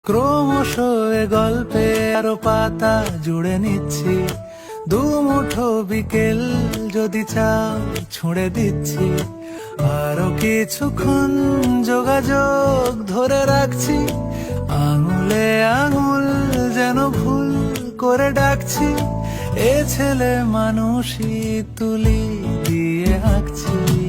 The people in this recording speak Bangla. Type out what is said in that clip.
ক্রমশ এ গল্পে আরো পাতা জুড়ে নিচ্ছি, দুমুঠো বিকেল যদি চাও ছুঁড়ে দিচ্ছি। আরো কিছুক্ষণ যোগাযোগ ধরে রাখছি, আঙুলে আঙুল যেন ভুল করে ডাকছি। এ ছেলে মানুষই তুলি দিয়ে আঁকছি।